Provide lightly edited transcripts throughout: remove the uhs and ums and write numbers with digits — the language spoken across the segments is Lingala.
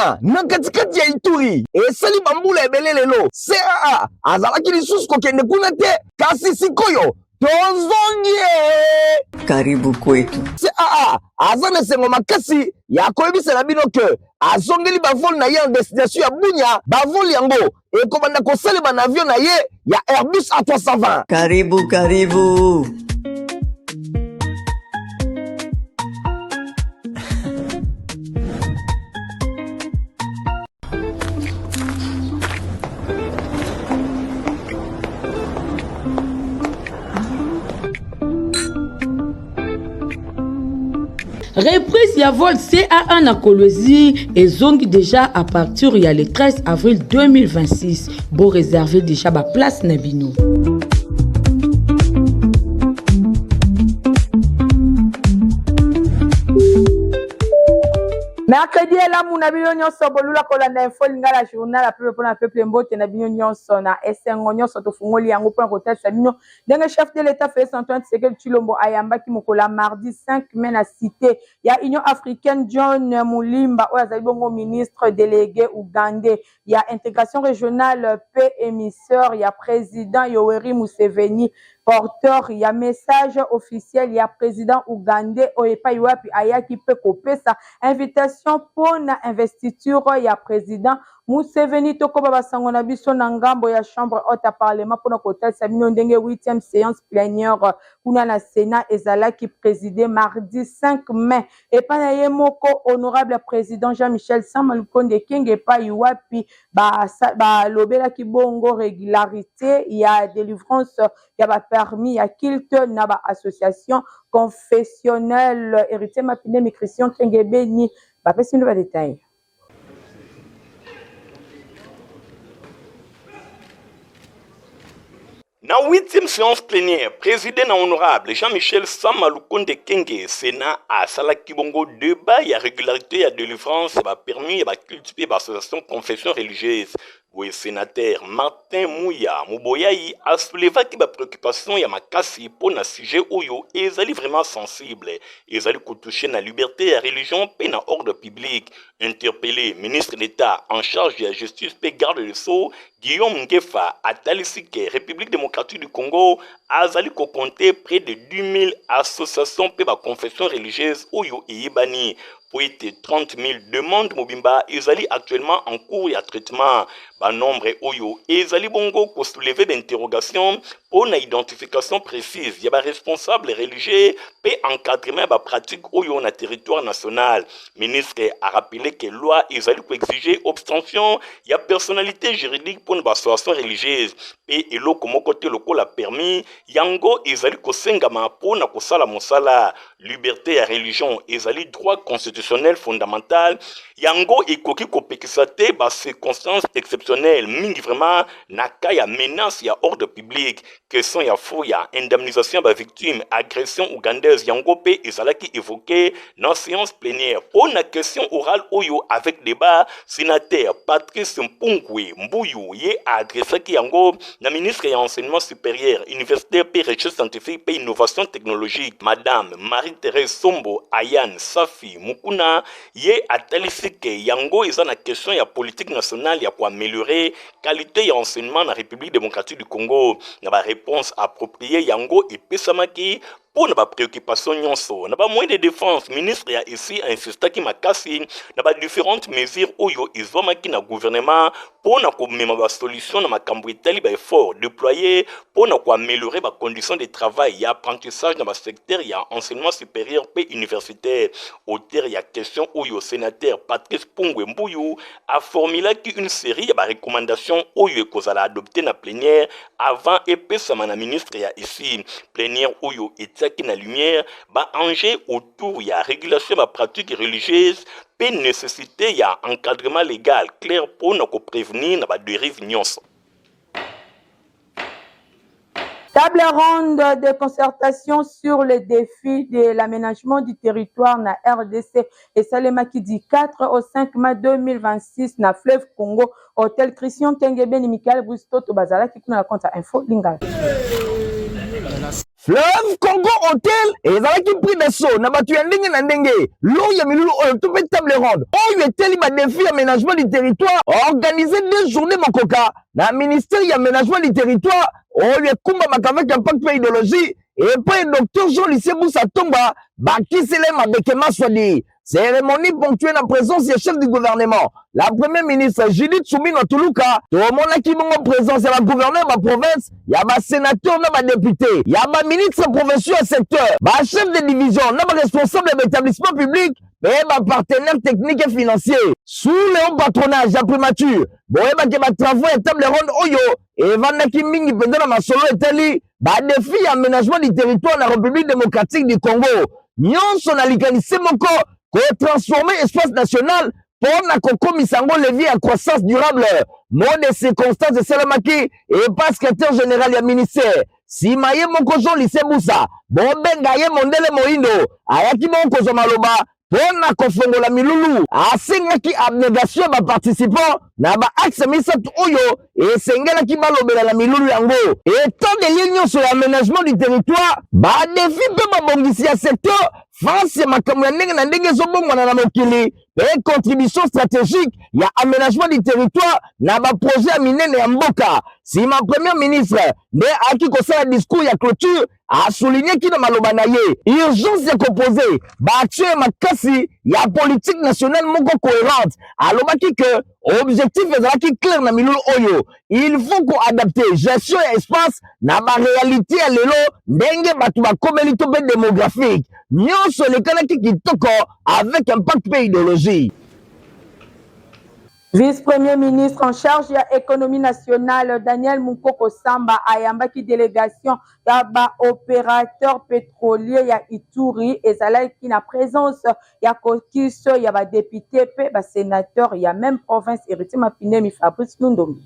Bunya na katikati ya Ituri esali bambula ebele lelo CAA azalaki lisusu kokende kuna te kasi sikoyo tozongie. Karibu kwetu. CAA aza na sengo makasi ya koyebisela bino ke azongeli bavoli na ye en destination ya Bunya. Bavoli yango ekobanda kosalema na avion na ye ya Airbus A320. Karibu. Reprise ya vol CAA na Kolwezi et zongi déjà à partir il y a le 13 avril 2026. Bon réserver déjà ma place na bino. Mercredi la muna bino nyonso bolula kolanda info linga la journal la peuple pour la peuple mbote na bino nyonso na esengo nyonso to fungoli yango pour kotatisa bino ndenge chef de l'état Félix Antoine Tshisekedi Tshilombo ayambaki mokola mardi 5 mai na cité ya Union africaine John Mulimba oyo azali bongo ministre délégué ougandais ya intégration régionale paix émisseur ya président Yoweri Museveni porteur ya message officiel ya président ougandais oyepa iwapi ayaki pe kopesa invitation pour na investiture ya président Museveni tokoba basango na biso na ngambo ya chambre haute à parlement pour na kotalisa bino ndenge 8e séance plénière kuna na Sénat ezalaki présidé mardi 5 mai epana ye moko honorable président Jean-Michel Sama Lukonde Kenge pa iwapi ba lobelaki bongo régularité ya délivrance ya ba permis ya culte na ba association confessionnelle héritier mapine Christian Kenge Beni ba pesi no ba détail. Na 8e séance plénière, président honorable Jean-Michel Sama Lukonde Kenge, Sénat a salaki bongo débat ya régularité ya délivrance ba permis ya ba cultiver ba association confession religieuse. Oui, sénateur Martin Mouya Mouboyayi a soulevé que la préoccupation ya makasi pour un sujet oyo ezali vraiment sensible. Ezali toucher la liberté et la religion pe na ordre public. Interpellé ministre d'État en charge de la justice pe garde de sceaux Guillaume Ngefa a talisike République démocratique du Congo azali ko compter près de 10 000 associations pe ba confession religieuse oyo eyebani. Pour 30 000 demandes mobimba ezali actuellement en cours et à traitement. Ba nombre oyo ezali bongo ko soulever d'interrogation pour une identification précise. Ya ba responsable religieux pe encadrement ba pratique oyo na territoire national. Ministre a rappelé que loi ezali ko exiger abstention ya personnalité juridique pour une association religieuse. Pe eloko moko te loko la permis yango ezali ko sengama pour na kosala mosala. Liberté ya religion ezali droit constitutionnel fondamental yango ekoki kopekisa te ba circonstances exceptionnelles mingi vraiment na ka ya menace ya ordre public question ya fou ya indemnisation ba victime agression ougandaise yango pe ezalaki évoqué dans séance plénière pour na question orale oyo avec débat sénateur Patrice Mpungwe Mbuyu ye adressaki yango na ministre ya enseignement supérieur universitaire pe recherche scientifique pe innovation technologique madame Marie-Thérèse Sombo Ayane Safi Mukuna ye atalisike yango eza na question ya politique nationale ya ko améliorer qualité ya enseignement na République démocratique du Congo na ba réponse appropriée yango epesamaki pour na ba préoccupation nyonso na ba moyen de défense ministre ya ici insistaki makasi na ba différentes mesures oyo izomaki na gouvernement pour na ko mema ba solution na makambo etali ba effort déployé pour na ko améliorer ba conditions de travail ya apprentissage na ba secteur ya enseignement supérieur pe universitaire auteur ya question oyo sénateur Patrice Pungwe Mbuyu a formulé une série de recommandations oyo ekozala adopté na plénière avant epesama na ministre ya ici plénière oyo etiaki na lumière ba enjeu autour ya régulation ba pratique religieuse pe nécessité ya encadrement légal clair pour na ko prévenir na ba dérive nyonso. Table ronde de concertation sur les défis de l'aménagement du territoire na RDC et Salema qui dit 4 au 5 mai 2026 na Fleuve Congo, Hôtel Christian Kenge Beni Michael Busto to Bazala qui kuna compte info Lingala. Fleuve Congo Hotel ezalaki pris d'assaut na bato ya ndenge na ndenge lo ya milulu oyo to pe table ronde oyo eteli ba défi aménagement du territoire organisé 2 journées makoka na ministère ya aménagement du territoire oyo ekumbamaka avec impact pe idéologie et puis docteur Jean Lycée Boussa Tomba bakisele mabekema swadi. Cérémonie ponctuée en présence du chef du gouvernement. La première ministre Judith Soumino Tuluka, tout le monde qui est présence de la gouvernement de la province, il y a des sénateurs, des députés, il y a des ministres provinciaux au secteur, des chefs de division, des responsables de l'établissement public, et des partenaires techniques et financiers. Sous le haut patronage de la primature, il y a des travaux et table ronde Oyo, et Vanaki Mingi pendant la solo Italie, des défis d'aménagement du territoire de la République démocratique du Congo. Nyonso na likanisi moko ko transformer espace national pour na kokomisango levier à croissance durable. Mot de circonstances de Salamaki et pas secrétaire général ya ministère. Si maye moko Jean Lycée Boussa, bombenga ye mondele moindo, ayaki moko zo maloba pona kofongola milulu asengaki abnégation ba participants na ba axe misatu oyo esengelaki balobela la milulu yango etant de ligne sur l'aménagement du territoire ba défi pe babongisi ya secteur face ya makambo ya ndenge na ndenge ezobongwana na mokili pe contribution stratégique ya aménagement du territoire na ba projet ya minene ya mboka. Si ma première ministre nde aki kosala discours ya clôture a souligné ki na maloba na ye urgence ya koposer ba action ya makasi ya politique nationale moko cohérente alobaki que objectif ezalaki clair na milulu oyo il faut ko adapter gestion ya espace na ba réalité ya lelo ndenge bato bakomeli to pe démographique nyonso lekanaki kitoko avec impact pe idéologie. Vice-premier ministre en charge de l'économie nationale, Daniel Mukoko Samba, ayambaki délégation d'aba opérateur pétrolier ya Ituri et ça qui na présence ya kokiso ya ba député pe ba sénateur ya même province héritier Mapinemi Fabrice Lundomi.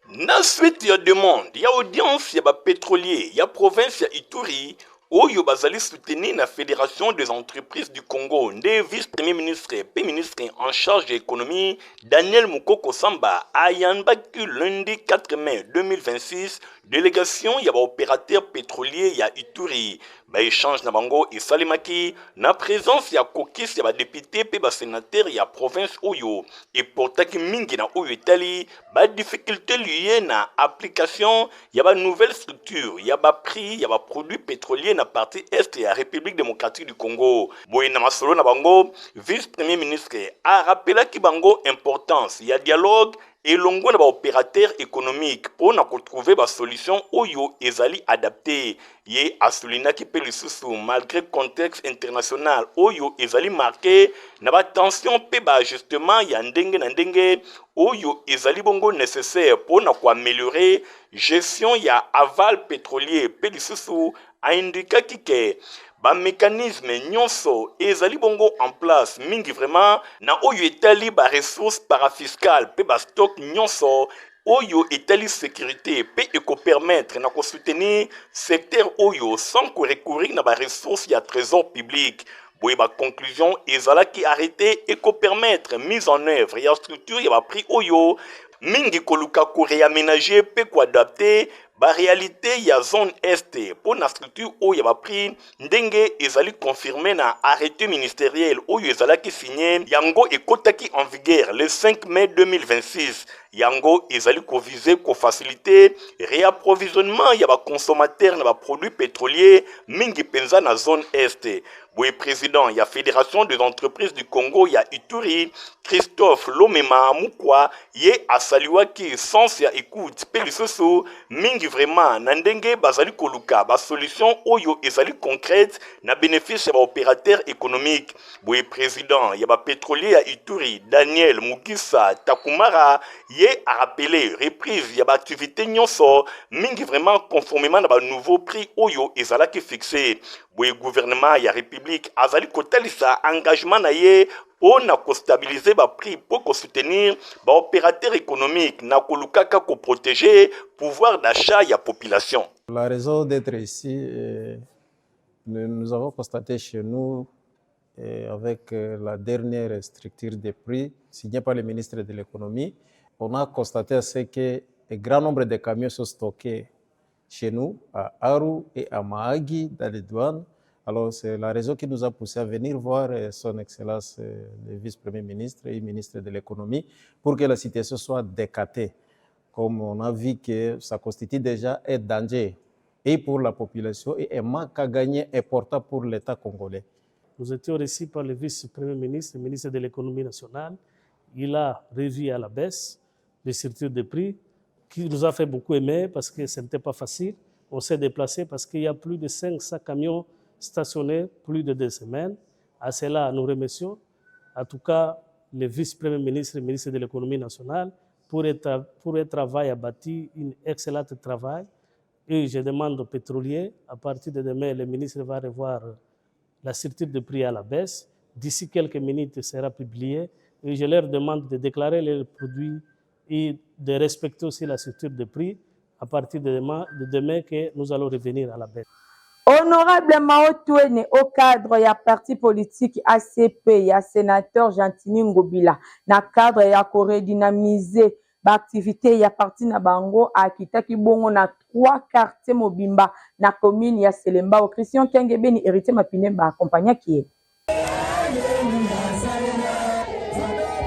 Na suite ya demande ya audience ya ba pétrolier ya province ya Ituri oyo bazali soutenir la Fédération des entreprises du Congo, des vice-premier ministre et ministre en charge de l'économie, Daniel Mukoko Samba, a yanbaku lundi 4 mai 2026, délégation yaba opérateur pétrolier ya Ituri. Ba échange na bango et salimaki na présence ya kokis ya ba député pe ba sénateur ya province oyo et portaki mingi na oyo etali ba difficulté liée na application ya ba nouvelle structure ya ba prix ya ba produits pétroliers na partie est ya République démocratique du Congo. Boye na masolo na bango vice-premier ministre a rappelé ki bango importance ya dialogue et longo na ba opérateur économique pour na retrouver ba solution oyo ezali adapté ye asulina ki pe lisusu malgré contexte international oyo ezali marqué na ba tension pe ba ajustement ya ndenge na ndenge oyo ezali bongo nécessaire pour na ko améliorer gestion ya aval pétrolier pe lisusu a indiqué que ba mécanisme nyonso ezali bongo en place mingi vraiment na oyo etali ba ressources parafiscales pe ba stock nyonso oyo etali sécurité pe eko permettre na ko soutenir secteur oyo sans ko recourir na ba ressources ya trésor public. Boye ba conclusion ezalaki arrêté eko permettre mise en œuvre ya structure ya ba prix oyo mingi koluka ko réaménager pe ko adapter ba réalité ya zone est pour na structure oyo ba prix ndenge ezali confirmé na arrêté ministériel oyo ezalaki signé yango ekotaki en vigueur le 5 mai 2026. Yango ezali ko viser ko faciliter réapprovisionnement ya ba consommateurs na ba produits pétroliers mingi penza na zone est. Boye président ya Fédération des entreprises du Congo ya Ituri Christophe Lomema Mukwa ye asaliwaki sens ya écoute pe lisusu mingi vraiment na ndenge bazali koluka ba solution oyo ezali concrète na bénéfice ya ba opérateur économique. Boye président ya ba pétrolier ya Ituri Daniel Mugisa Takumara ye a rappelé reprise ya ba activité nyonso mingi vraiment conformément na ba nouveau prix oyo ezalaki fixé. Boye gouvernement ya République azali kotalisa engagement na ye pour na ko stabiliser ba prix pour ko soutenir ba opérateur économique na ko lukaka ko protéger pouvoir d'achat ya population. La raison d'être ici, nous avons constaté chez nous avec la dernière structure des prix signée par le ministre de l'économie, on a constaté que un grand nombre de camions sont stockés chez nous, à Aru et à Mahagi, dans les douanes. Alors, c'est la raison qui nous a poussé à venir voir son Excellence le vice-premier ministre et ministre de l'économie pour que la situation soit décatée. Comme on a vu que ça constitue déjà un danger et pour la population et un manque à gagner important pour l'État congolais. Nous étions reçus par le vice-premier ministre, le ministre de l'économie nationale. Il a revu à la baisse les structures de prix, qui nous a fait beaucoup aimer parce que ce n'était pas facile. On s'est déplacé parce qu'il y a plus de 500 camions stationnés plus de 2 semaines. À cela, nous remercions. En tout cas, le vice-premier ministre et le ministre de l'économie nationale, pour le travail, a bâti un excellent travail. Et je demande aux pétroliers, à partir de demain, le ministre va revoir la structure de prix à la baisse. D'ici quelques minutes, il sera publié. Et je leur demande de déclarer les produits et de respecter aussi la structure de prix à partir de demain que nous allons revenir à la baisse. Honorable Mao Twene, au cadre ya parti politique ACP, ya sénateur Gentini Ngobila, na cadre ya redynamiser l'activité ya parti na bango a kitaki bongo na 3 quartiers mobimba na commune ya Selemba. Christian Kengebeni héritier Mapine ba accompagna qui est.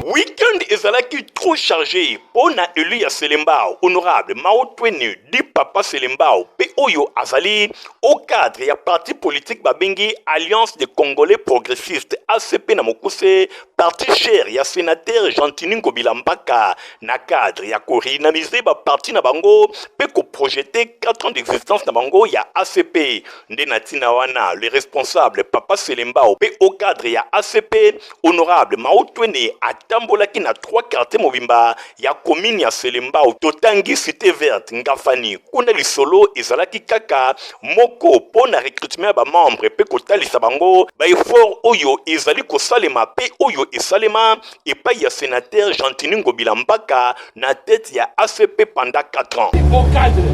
Week-end ezalaki trop chargé pona élu ya Selembao honorable Mao Twene di papa Selembao pe oyo azali au cadre ya parti politique babengi Alliance des Congolais Progressistes ACP na mokuse parti cher ya sénateur Gentini Ngobila Mbaka na cadre ya korinamiser ba parti na bango pe ko projeter 4 ans d'existence na bango ya ACP nde natina wana le responsable papa Selembao pe au cadre ya ACP honorable Mao Twene tambolaki na 3 quartiers mobimba ya commune ya Selembao totangi cité verte ngafani kuna lisolo ezalaki kaka moko pona recrutement ba membre pe kotalisa bango ba effort oyo ezali kosalema pe oyo esalema epai ya sénateur Gentini Ngobila Mbaka na tête ya ACP pendant 4 ans. Au cadre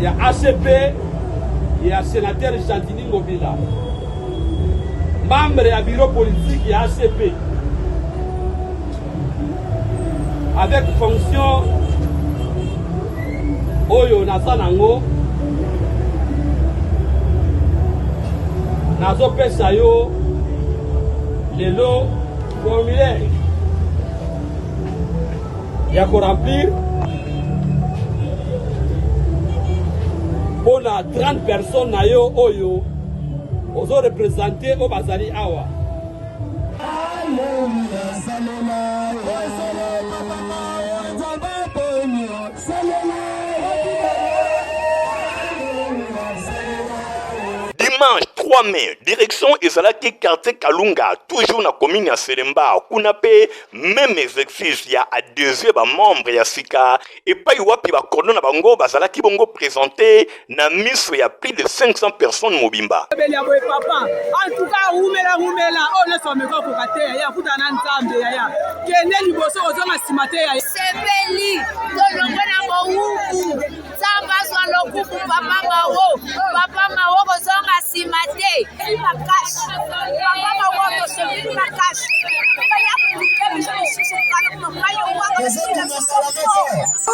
ya ACP ya sénateur Gentini Ngobila membre ya bureau politique ya ACP avec fonction oyo naza nango nazopesa yo lelo formulaire ya koremplir mpona 30 personnes na yo oyo ozo représenter au bazali awa. Dimanche 3 mai, direction ezalaki quartier Kalunga, toujours na commune ya Selemba, kuna pe même exercice ya a deuxième membre ya sika et pa wapi ba cordon na bango bazalaki bongo présenté na miso ya plus de 500 personnes mobimba. Papa, en tout cas rumela on laisse me ko kokate ya kutana nzambe ya kene liboso ozonga simate ya sebeli dolongo na mouku samba so lokuku papa mawo kozonga simate ma cash papa mawo to sebeli ma cash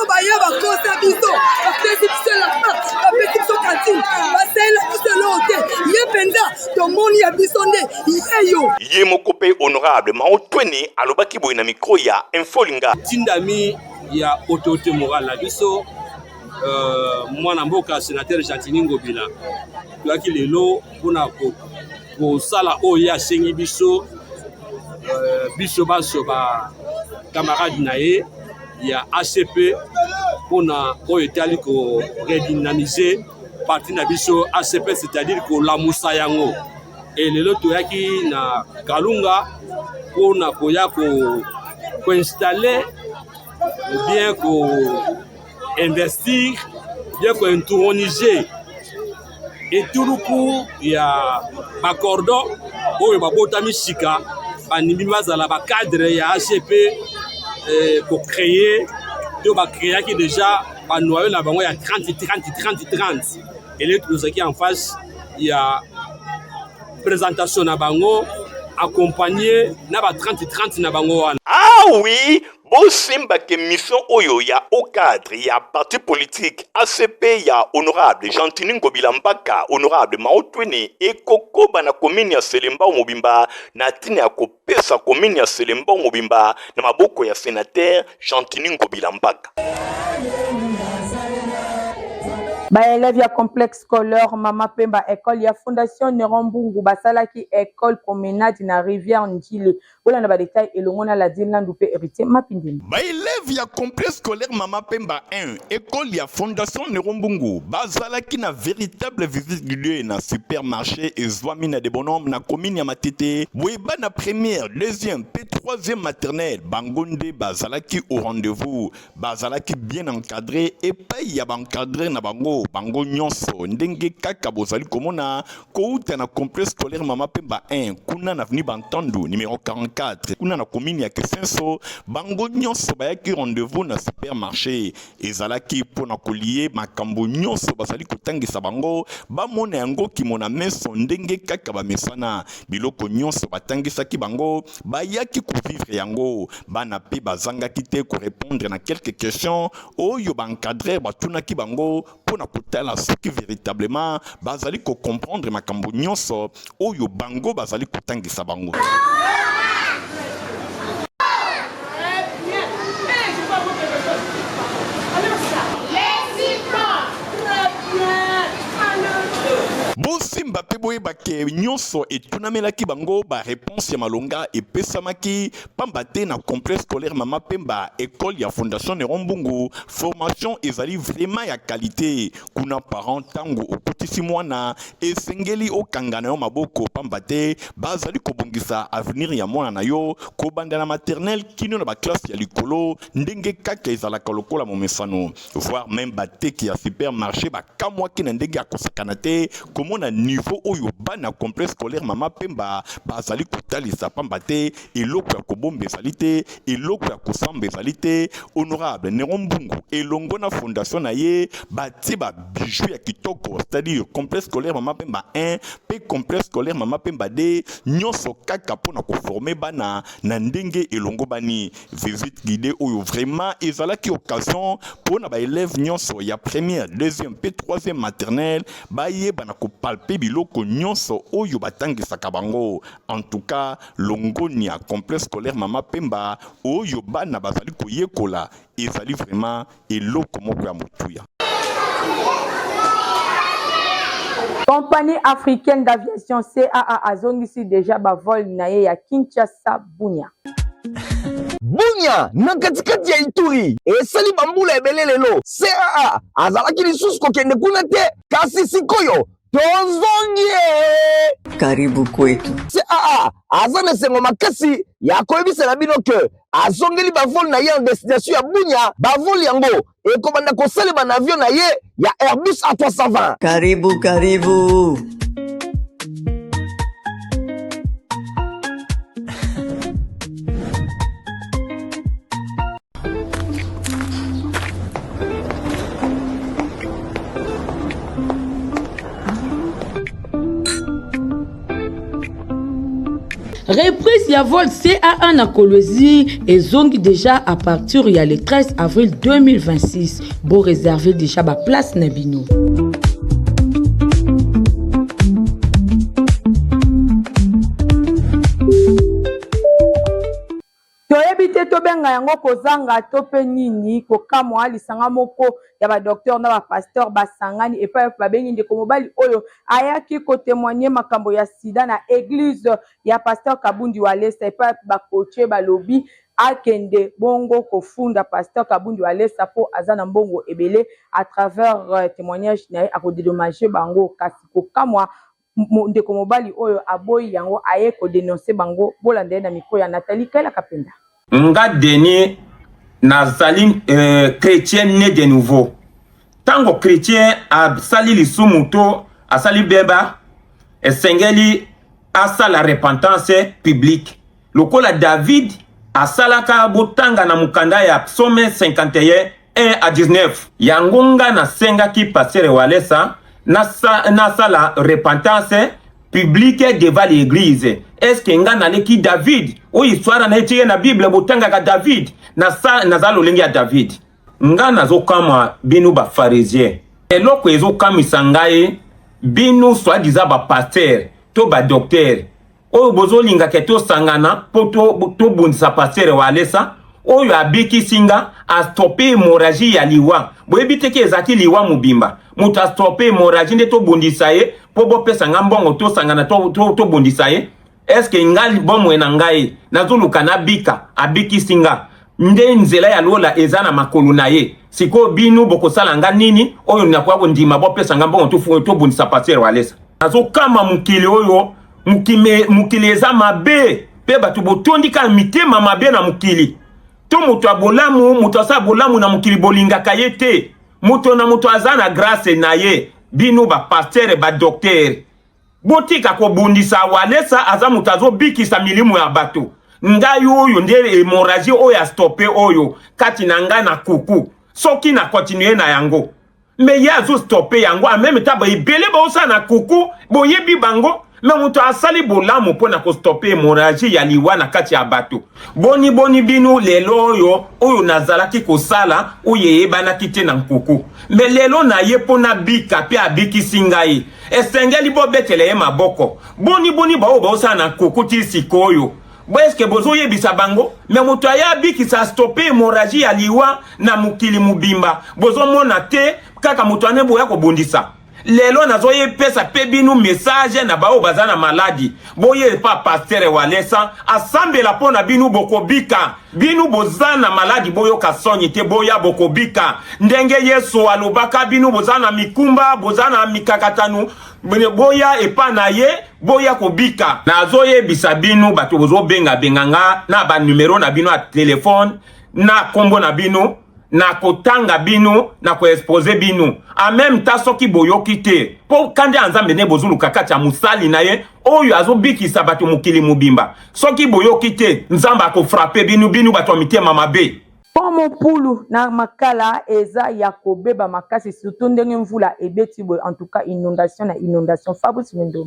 baye bakosa biso bapesi biso la bapesi biso kantine basala biso lote ye penza tomoni ya biso nde yeyo ye moko pe honorable Mao Twene alobaki boye na micro ya Infolinga tindami ya autorité morale na biso mwana mboka sénateur Gentini Ngobila toyaki lelo mpona kosala oyo asengi biso biso baso ba camarade na ye ya ACP mpona oyo etali ko redynamiser parti na biso ACP, c'est-à-dire kolamusa yango. Et lelo toyaki na Kalunga mpona koya ko installer ou bien ko investir, bien ko introniser etuluku ya bakordon oyo babotami sika banimi bazala ba cadre ya ACP pour créer to ba créer qui déjà ba noyau na bango ya 30 et les tous qui en face il y a présentation na bango accompagné na ba 30 na bango wana. Ah oui, bosimba ke mission oyo ya au cadre ya parti politique ACP ya honorable Jean-Tini Ngobila Mbaka, honorable Maotwene ekokoba na komini ya Selemba Mobimba na tina ya kopesa komini ya Selemba Mobimba na maboko ya sénateur Jean-Tini Ngobila Mbaka. Élève ya complexe scolaire Mama Pemba école ya fondation Nerombungu basalaki école promenade na rivière Njile ola na ba détail elongo na la dina ndupe héritier Mapindini. Élève ya complexe scolaire Mama Pemba 1 école ya fondation Nerombungu basalaki na véritable visite guidée na supermarché et zwamina de bonhomme na commune ya Matete boyeba na première deuxième puis troisième maternelle bangonde basalaki au rendez-vous basalaki bien encadré et pas ya encadré na bango bango nyonso ndenge kaka bozali komona kouta na complexe scolaire Mama Pemba 1 kuna na avenue Bantandu numéro 44 kuna na commune ya Kesenso bango nyonso bayaki rendez-vous na supermarché ezalaki pona kolie makambo nyonso bazali kotangisa bango bamona yango kimona meso ndenge kaka bamesana biloko nyonso batangisaki bango bayaki kovivre yango bana pe bazangaki te ko répondre na quelques questions oyo bancadrer batunaki bango pona kotala soki véritablement bazali ko comprendre makambo nyonso oyo bango bazali kotangisa bango. Bosimba pe boyeba ke nyonso etunamelaki bango ba réponse ya malonga epesamaki pambate na complexe scolaire Mama Pemba école ya fondation Nerombungu formation ezali vraiment ya qualité kuna parent tango okotisi mwana esengeli okangana yo maboko pambate bazali kobongisa avenir ya mwana na yo kobanda na maternelle kino na ba classe ya likolo ndenge kaka ezalaka lokola momesano voire même bateki ya supermarché bakamwaki na ndenge ya kosakana te komona niveau oyo bana complexe scolaire Mama Pemba bazali kotalisa pambate eloko ya kobomba ezali te eloko ya kosamba ezali te honorable Nerombungu elongo na fondation na ye bati ba bijou ya kitoko c'est-à-dire complexe scolaire Mama Pemba 1 pe complexe scolaire Mama Pemba 2 nyonso kaka pona ko former bana na ndenge elongo bani visite guidée oyo vraiment ezalaki occasion pona ba élèves nyonso ya première deuxième pe troisième maternelle ba yeba na ko palper biloko nyonso oyo batangisaka bango en tout cas longoni ya complexe scolaire Mama Pemba oyo bana bazali koyekola ezali vraiment eloko moko ya motuya. Compagnie africaine d'aviation CAA azongisi déjà bavol na ye ya Kinshasa Bunia. Bunya na katikati ya Ituri esali bambula ebele lelo CAA azalaki lisusu kokende kuna te kasi sikoyo tozongie Karibu kwetu. CAA azana sengo makasi ya koyebisela bino ke azongeli bavol na ye en destination ya Bunya bavol yango ekobanda kosalema na avion na ye ya Airbus A320. Karibu karibu. Reprise ya vol CA1 na Kolwezi et zongi déjà à partir il y a le 13 avril 2026. Bon réserver déjà ba place na bino. toyebi te tobenga yango kozanga to pe nini kokamwa lisanga moko ya ba docteur na ba pasteur basangani et pa babengi ndeko mobali oyo ayaki kotémoigner makambo ya sida na église ya pasteur Kabundi Walesa et pa ba coacher balobi akende bongo kofunda pasteur Kabundi Walesa po azana mbongo ebele à travers témoignage na akodédommager bango kasi kokamwa ndeko mobali oyo aboyi yango aye ko dénoncer bango bolande na micro ya Nathalie Kela Kapenda. Nga deni nazali chrétien né de nouveau. Tango chrétien a sali lisumuto a sali beba esengeli a sala repentance publique. Lokola David a salaka botanga na mukanda ya psaume 51 1 à 19. Yangonga na senga ki pasere Walesa na sala repentance publique devant l'église. Est-ce que nga naleki David? O histoire na etie na Bible botanga ka David na sa na zalo lengi ya David. Nga nazo kama binu ba pharisien. Eloko ezo kamisa ngai binu soi-disant ba pasteur to ba docteur. Oyo bozo linga ke to sangana po to bundisa pasteur wa alesa. Oyo abiki singa a stopper hémorragie ya liwa. Boyebi teke ezaki liwa mubimba. Muta stopper hémorragie nde to bundisa ye po bo pesa ngambongo to sangana to bundisa ye. Est-ce que ngali bomwe na ngai nazuluka na bika abiki singa nde nzela ya lola ezana makolu na ye siko binu bokosala nga nini oyo nakwa ko ndima bo pesa ngambongo to bundisa pasteur walesa nazo kama mukili oyo mukili eza mabe pe batu botondika mitema mabe na mukili to mutu abolamu mutu asa bolamu na mukili bolinga kayete mutu na mutu azana grâce na ye binu ba pasteur ba docteur botika ko bundisa walesa aza mutu azo bikisa milimu ya bato ngai oyo nde hémorragie oyo a stopper oyo kati na nga na kuku soki na continuer na yango me ya zo stopper yango a même temps ba ibele ba osa na kuku boyebi bango me mutu asali bolamu pona ko stopper hémorragie ya liwa na kati ya bato boni binu lelo oyo nazalaki kosala oyeyebana kite na nkuku me lelo na ye pona bika pe abikisi ngai esengeli bo betele ye maboko boni ba osa na kuku ti sikoyo Est-ce bozo yebisa bango me mutu aya bikisa stopper hémorragie ya liwa na mukili mubimba bozo mona te kaka mutu anebo ya kobundisa lelo nazo ye pesa pe binu message na bao bazana maladi boye pa pasteur walesa asambela pona binu bokobika binu bozana maladi boyo kasonyi te boya bokobika ndenge Yesu alobaka binu bozana mikumba bozana mikakatanu boya epa na ye boya kobika nazo ye bisa binu bato bozo benga benganga na ba numero na binu a telefone na kombo na binu na kotanga binu na ko expose binu en même temps soki boyoki te po kande anzambe ne bozulu kakati ya musali na ye oyo azobikisa bato mukili mubimba soki boyoki te nzamba ko frapper binu bato mitema mabe Pomo pulu na makala eza ya kobeba makasi surtout ndenge mvula ebeti boy en tout cas inondation Fabrice Mendo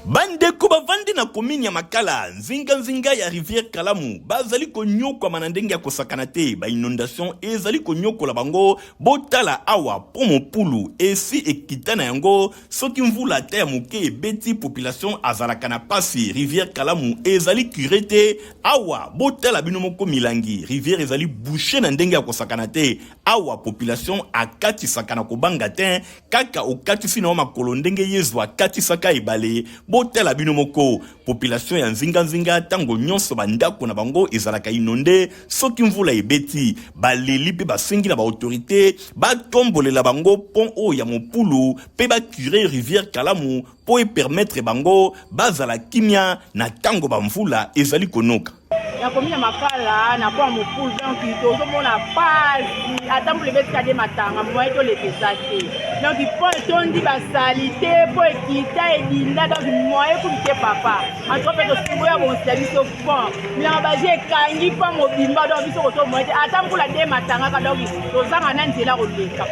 bandeko bavandi na komini ya makala nzinga ya rivière Kalamu bazali konyokwa manandenge ya kosakana te ba inondation ezali konyokola bango botala awa pomo pulu esi ekitana yango soki mvula te ya moke ebeti population azalaka na pasi rivière Kalamu ezali curete awa botala bino moko milangi rivière ezali bouché na ndenge ya kosakana te awa population akati sakana kobanga te kaka okati sino makolo ndenge yezu akati saka ebale botela bino moko population ya nzinga tango nyonso bandako na bango ezalaka inonde soki mvula ebeti baleli pe basengi na ba autorité batombolela bango pont o ya mopulu pe ba curé rivière Kalamu po permettre bango bazala kimia na tango ba mvula ezali konoka na komina makala na kwa mopulu donc tozomona pasi atambule betika de matanga moye to lepesate donc po tondi basalite po ekita edinda donc moye kumite papa antope to simbo ya bonsia biso bon na baje ekangi pa mobimba donc biso koto moye atambula de matanga ka donc tozanga na nzela koleka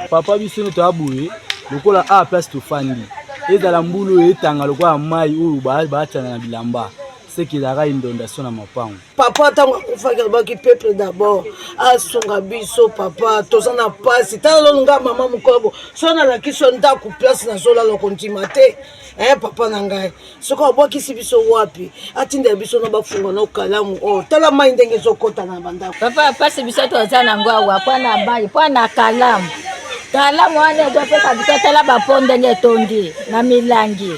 papa biso to abuye lokola a place to fandi ezala mbulu etanga lokola mai oyo baatana na bilamba c'est qu'il y aura une inondation dans mon pan. Papa, tant qu'on fait que peuple d'abord, à son biso, papa, tout ça n'a pas, c'est tant longa maman mukobo, soit dans la question d'un coup place dans zola le contimate, papa nangai, ce qu'on voit qui s'y biso wapi, attendez biso no bafunga no kalamu, oh, tala mind d'engue zokota na banda. Papa, passe biso to zana ngwa kwa na bayi, kwa na kalamu. Kalamu ane dope kabisa tala baponde nge tondi na milangi.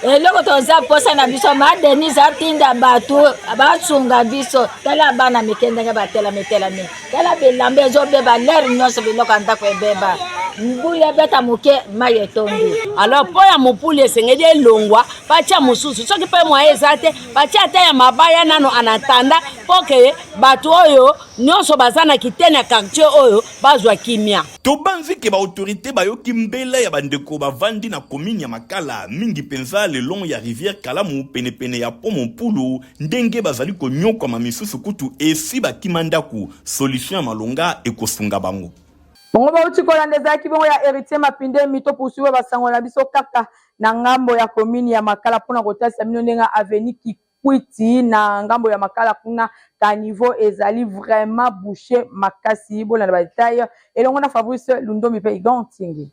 Eloko toza posa na biso ma Denise atinda batu abatsunga biso tala bana mikendenge batela metela me tala belambe ezobeba ler nyonso biloko andako ebeba mbula beta moke maye tondi alors po ya mopulu esengeli elongwa batia mosusu soki mpe mwa ezate batia te ya mabaya nano anatanda poke batu oyo nyonso baza na kitene ya quartier oyo bazwa kimia tobanzi ke ba autorité bayoki mbela ya bandeko bavandi na komini ya makala mingi penza le long ya rivière Kalamu penepene ya pomo pulu ndenge bazali konyokwa misusu kutu esi bakimandaku solution ya malonga ekosunga bango bongo bauti kolanda ezalaki bongo ya héritier Mapinde mito poursuivre basango na biso kaka na ngambo ya commune ya Makala mpona kotalisa bino ndenge avenue Kikwiti na ngambo ya Makala kuna ka niveau ezali vraiment bouché makasi bolanda ba détail elongo na Fabrice Lundombi pe Igantingi.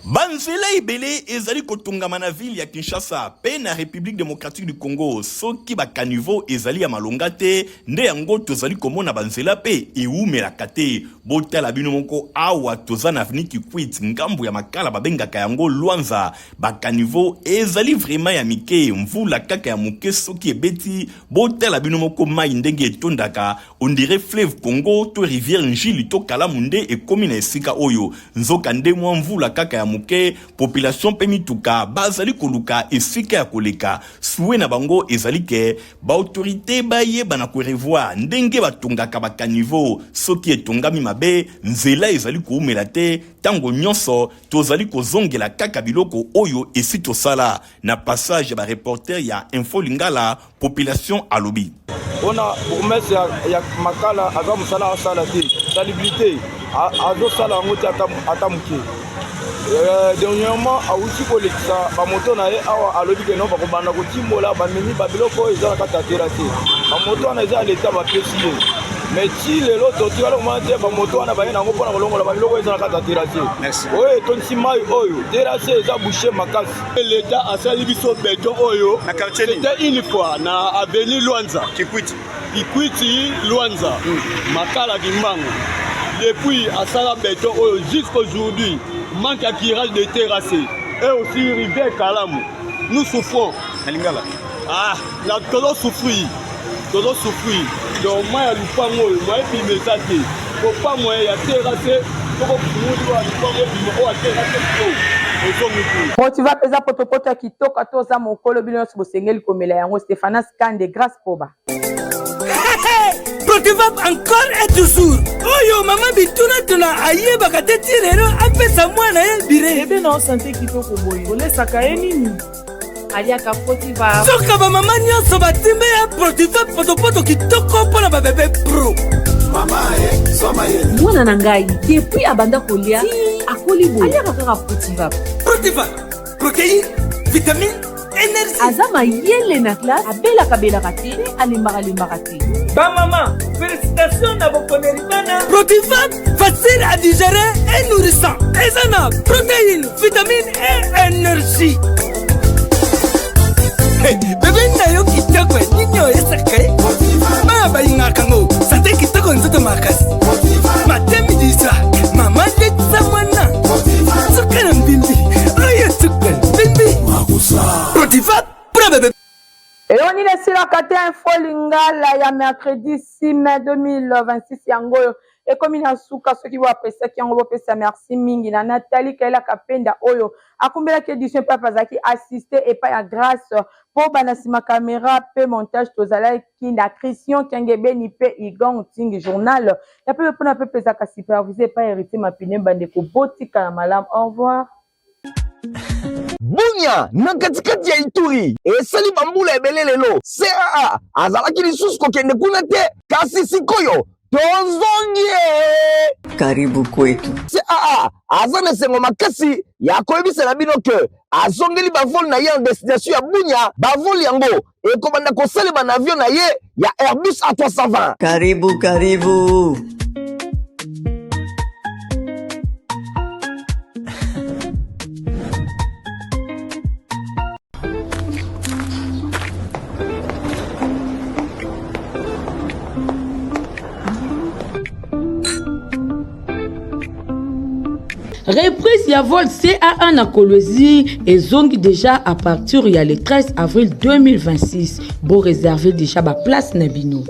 Banzela ebele ezali kotongama na ville ya Kinshasa pe na République démocratique du Congo soki ba caniveau ezali ya malonga te nde yango tozali komona banzela pe eumelaka te botala bino moko awa toza na avenue Kikwit ngambo ya Makala babengaka yango Luanza ba caniveau ezali vraiment ya mike mvula kaka ya moke soki ebeti botala bino moko mai ndenge etondaka on dirait fleuve Congo to rivière Njili to Kalamunde ekomi na esika oyo nzoka nde mwa mvula kaka ya muke population pe mituka bazali koluka esika ya koleka suwe na bango ezali ke ba autorité baye bana ko revoir ndenge batongaka ba caniveau soki etongami mabe nzela ezali koumela te tango nyonso tozali kozongela kaka biloko oyo esito sala na passage ba reporter ya Info Lingala population alobi ona bourgmestre ya Makala aza musala asala te salubrité azo sala ngo ata muke dernièrement awuti kolekisa bamoto na ye awa alobi ke no bakobanda kotimbola bamemi babiloko oyo eza na kati ya tera te bamoto wana eza ya leta bapesi ye mais ti lelo totikala komana te bamoto wana baye nango mpona kolongola babiloko oyo eza na kati ya tera te oyo etondisi mai oyo tera te eza bouche makasi leta asali biso beton oyo c'était une fois na avenue Luanza Kikwiti Luanza Makala Kimbangu depuis asala beton oyo jusqu'aujourd'hui manque à tirage de terrassé et aussi rivière Kalamu. Nous souffrons. Ah, la todo souffrir. Donc moi ya lupango, moi et puis message. Faut pas moi ya terrassé, faut que nous doit lupango puis moi terrassé. Motiva pesa potopoto kitoko toza mokolo bino so bosengeli komela yango Stéphane Skande grâce Poba. Protivap encore et toujours. Oyo mama bituna tuna aye bakate tirero apesa mwana ye bire. Ebe na santé kitoko boye. Olesaka ye nini? Aliaka Protivap. Soka ba mama nyonso batimbe ya Protivap potopoto kitoko pona ba bébé pro. Mama soma ye. Mwana na ngai depuis abanda kolia akoli boye. Aliaka kaka Protivap. Protivap. Protéine, vitamine, énergie. Azama yele na classe abela kate alimbaka te. Ba maman, félicitations à vos connaissances. Protivap, facile à digérer et nourrissant. Ezana, protéines, vitamines et énergie. Hey, bébé nayo kitoko ninyo esaka. Ma ba inga kango, santé kitoko nzoto makasi. Matemi disa, mama tetsa mwana. Sukana mbimbi, oye sukana mbimbi. Protivap, pour bébé. Et on y laisse la carte Info Lingala ya mercredi 6 mai 2026 yango et comme il a souka ceux qui vont apprécier qui ont repensé merci mingi na Nathalie Kaila Kapenda oyo akumbela ki édition papa zaki assisté et pas ya grâce pour banasima caméra pe montage tozala ki na Christian Kengebe ni pe Igang Ting journal la pe pour na pe zaka supervisé pas hérité Mapine bandeko botika na malam au revoir. Bunya na katikati ya Ituri esali bambula ebele lelo CAA azalaki lisusu kokende kuna te kasi sikoyo tozongie Karibu kwetu. CAA aza na sengo makasi ya koyebisela bino ke azongeli bavol na ye en destination ya Bunya bavol yango ekobanda kosalema na avion na ye ya Airbus A320. Karibu. Reprise ya vol CA1 na Kolwezi et zongi déjà à partir il y a le 13 avril 2026. Bon réserver déjà ba place na bino.